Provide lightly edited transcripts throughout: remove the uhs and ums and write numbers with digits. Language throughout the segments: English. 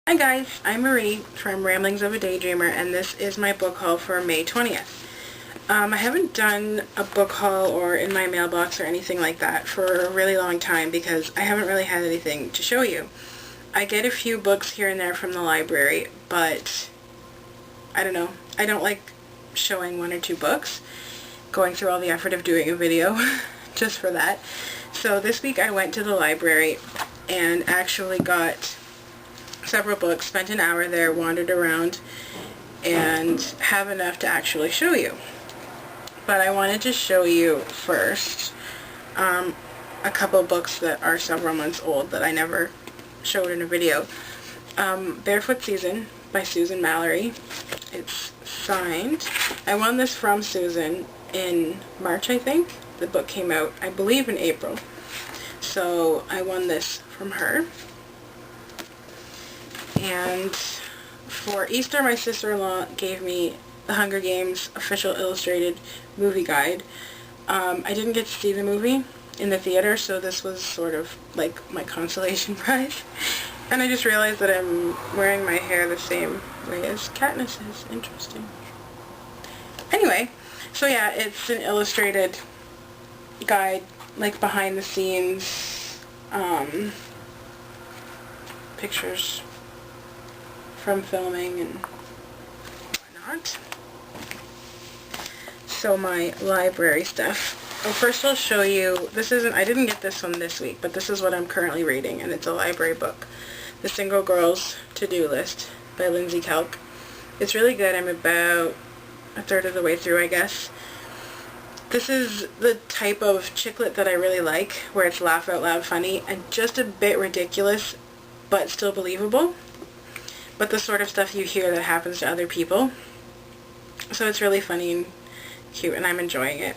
Hi guys, I'm Marie from Ramblings of a Daydreamer, and this is my book haul for May 20th. I haven't done a book haul or in my mailbox or anything like that for a really long time because I haven't really had anything to show you. I get a few books here and there from the library, but I don't know. I don't like showing one or two books, going through all the effort of doing a video just for that. So this week I went to the library and actually got several books, spent an hour there, wandered around, and have enough to actually show you. But I wanted to show you first a couple books that are several months old that I never showed in a video. Barefoot Season by Susan Mallery. It's signed. I won this from Susan in March, I think. The book came out, I believe, in April. So I won this from her. And for Easter, my sister-in-law gave me the Hunger Games official illustrated movie guide. I didn't get to see the movie in the theater, so this was sort of like my consolation prize. And I just realized that I'm wearing my hair the same way as Katniss's. Interesting. Anyway, so yeah, it's an illustrated guide, like behind the scenes, pictures from filming and whatnot. So my library stuff. Well, first I'll show you, I didn't get this one this week, but this is what I'm currently reading, and it's a library book. The Single Girl's To-Do List by Lindsey Kelk. It's really good. I'm about a third of the way through, I guess. This is the type of chick lit that I really like, where it's laugh out loud funny and just a bit ridiculous, but still believable. But the sort of stuff you hear that happens to other people. So it's really funny and cute, and I'm enjoying it.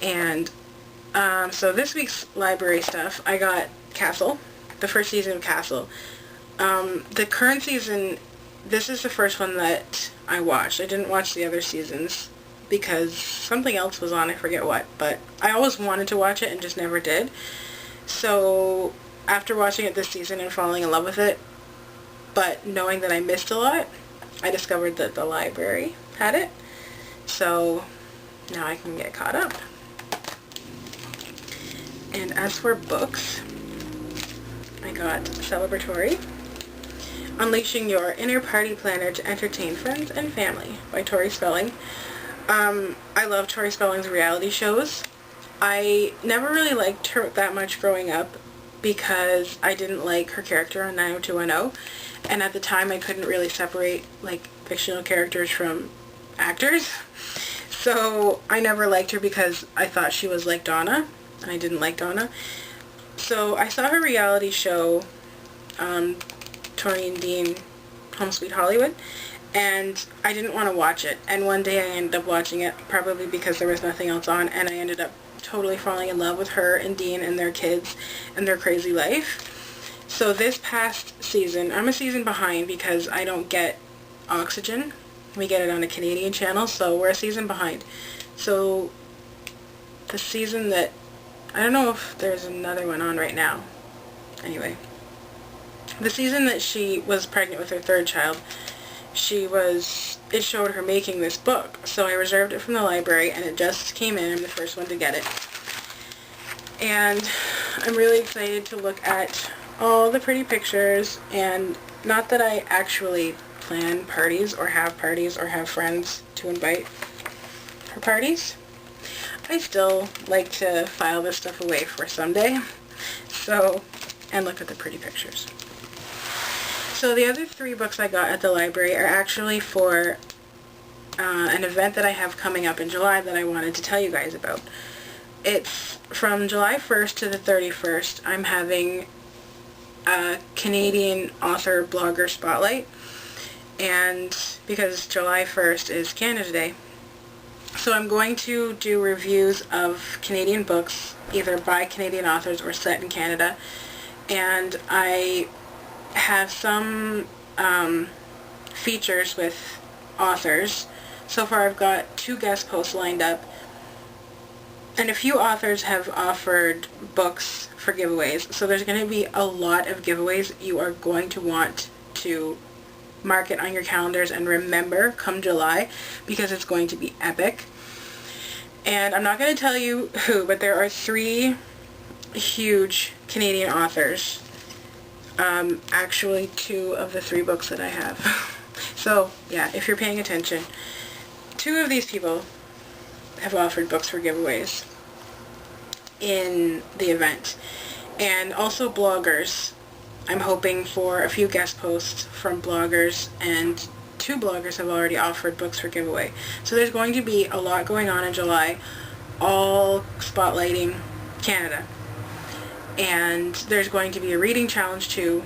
And so this week's library stuff, I got Castle, the first season of Castle. The current season, this is the first one that I watched. I didn't watch the other seasons because something else was on, I forget what, but I always wanted to watch it and just never did. So after watching it this season and falling in love with it, but knowing that I missed a lot, I discovered that the library had it. So now I can get caught up. And as for books, I got CelebriTORI, Unleashing Your Inner Party Planner to Entertain Friends and Family by Tori Spelling. I love Tori Spelling's reality shows. I never really liked her that much growing up because I didn't like her character on 90210, and at the time I couldn't really separate like fictional characters from actors. So I never liked her because I thought she was like Donna, and I didn't like Donna. So I saw her reality show, Tori and Dean, Home Sweet Hollywood, and I didn't want to watch it. And one day I ended up watching it, probably because there was nothing else on, and I ended up totally falling in love with her and Dean and their kids and their crazy life. So this past season, I'm a season behind because I don't get Oxygen. We get it on a Canadian channel, so we're a season behind. So the season that, I don't know if there's another one on right now. Anyway, the season that she was pregnant with her third child, it showed her making this book. So I reserved it from the library, and it just came in. I'm the first one to get it. And I'm really excited to look at all the pretty pictures, and not that I actually plan parties or have friends to invite for parties. I still like to file this stuff away for someday. So, and look at the pretty pictures. So the other three books I got at the library are actually for an event that I have coming up in July that I wanted to tell you guys about. It's from July 1st to the 31st. I'm having a Canadian author blogger spotlight, and because July 1st is Canada Day, so I'm going to do reviews of Canadian books, either by Canadian authors or set in Canada, and I have some features with authors. So far I've got 2 guest posts lined up, And a few authors have offered books for giveaways, so there's going to be a lot of giveaways you are going to want to mark it on your calendars and remember come July, because it's going to be epic. And I'm not going to tell you who, but there are 3 huge Canadian authors. Actually 2 of the 3 books that I have. So yeah, if you're paying attention, 2 of these people have offered books for giveaways in the event. And also bloggers. I'm hoping for a few guest posts from bloggers, and 2 bloggers have already offered books for giveaway. So there's going to be a lot going on in July, all spotlighting Canada. And there's going to be a reading challenge too.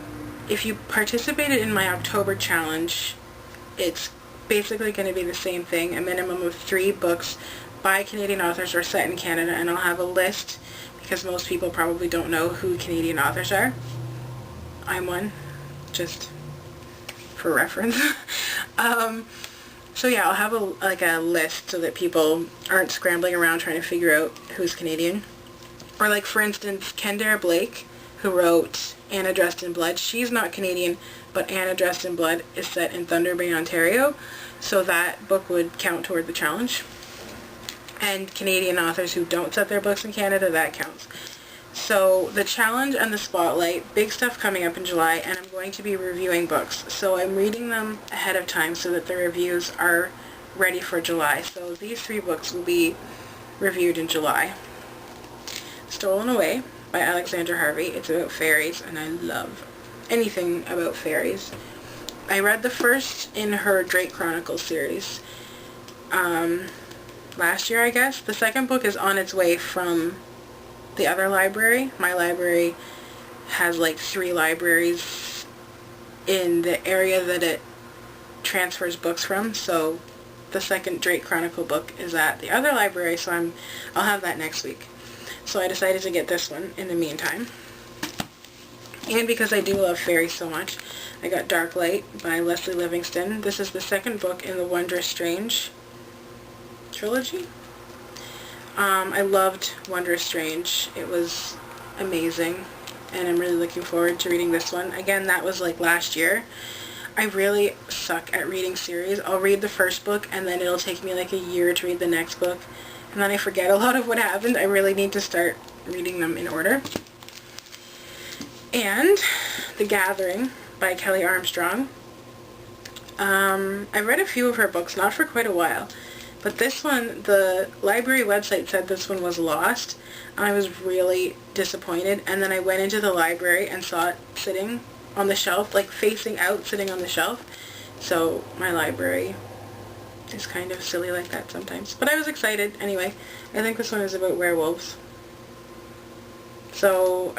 If you participated in my October challenge, it's basically going to be the same thing, a minimum of 3 books by Canadian authors or set in Canada, and I'll have a list because most people probably don't know who Canadian authors are. I'm one, just for reference. So yeah, I'll have a list so that people aren't scrambling around trying to figure out who's Canadian. Or like, for instance, Kendra Blake, who wrote Anna Dressed in Blood. She's not Canadian, but Anna Dressed in Blood is set in Thunder Bay, Ontario, so that book would count toward the challenge. And Canadian authors who don't set their books in Canada, that counts. So the challenge and the spotlight, big stuff coming up in July, and I'm going to be reviewing books. So I'm reading them ahead of time so that the reviews are ready for July. So these 3 books will be reviewed in July. Stolen Away by Alyxandra Harvey. It's about fairies, and I love anything about fairies. I read the first in her Drake Chronicles series last year, I guess. The second book is on its way from the other library. My library has like 3 libraries in the area that it transfers books from, so the second Drake Chronicle book is at the other library, so I'll have that next week. So I decided to get this one in the meantime. And because I do love fairies so much, I got Darklight by Lesley Livingston. This is the second book in the Wondrous Strange trilogy. I loved Wondrous Strange. It was amazing, and I'm really looking forward to reading this one. Again, that was like last year. I really suck at reading series. I'll read the first book, and then it'll take me like a year to read the next book, and then I forget a lot of what happened. I really need to start reading them in order. And The Gathering by Kelley Armstrong. I read a few of her books, not for quite a while. But this one, the library website said this one was lost. I was really disappointed. And then I went into the library and saw it sitting on the shelf, like facing out, sitting on the shelf. So my library is kind of silly like that sometimes. But I was excited. Anyway, I think this one is about werewolves. So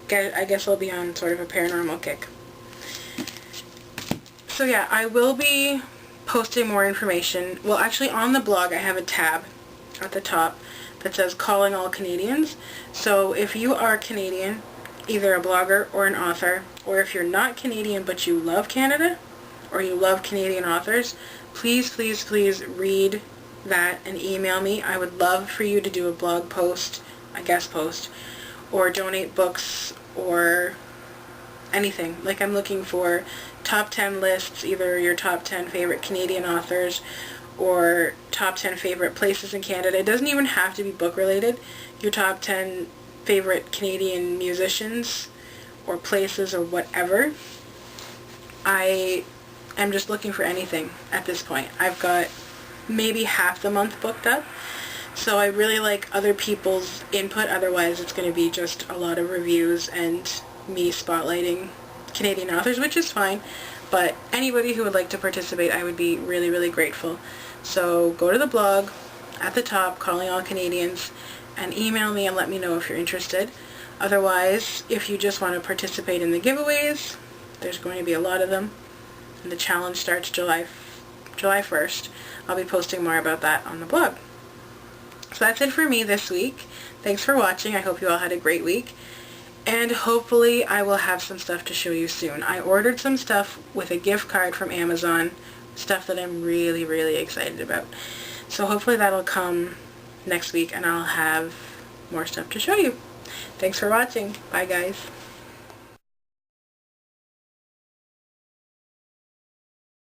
I guess I'll be on sort of a paranormal kick. So yeah, I will be posting more information. Well, actually on the blog I have a tab at the top that says Calling All Canadians. So if you are Canadian, either a blogger or an author, or if you're not Canadian but you love Canada, or you love Canadian authors, please, please, please read that and email me. I would love for you to do a blog post, a guest post, or donate books, or anything. Like, I'm looking for top 10 lists, either your top 10 favorite Canadian authors or top 10 favorite places in Canada. It doesn't even have to be book related. Your top 10 favorite Canadian musicians or places or whatever. I am just looking for anything at this point. I've got maybe half the month booked up, so I really like other people's input. Otherwise it's going to be just a lot of reviews and me spotlighting Canadian authors, which is fine, but anybody who would like to participate, I would be really, really grateful. So go to the blog at the top, Calling All Canadians, and email me and let me know if you're interested. Otherwise, if you just want to participate in the giveaways, there's going to be a lot of them, and the challenge starts July 1st. I'll be posting more about that on the blog. So that's it for me this week. Thanks for watching. I hope you all had a great week. And hopefully I will have some stuff to show you soon. I ordered some stuff with a gift card from Amazon, stuff that I'm really, really excited about. So hopefully that'll come next week and I'll have more stuff to show you. Thanks for watching. Bye guys.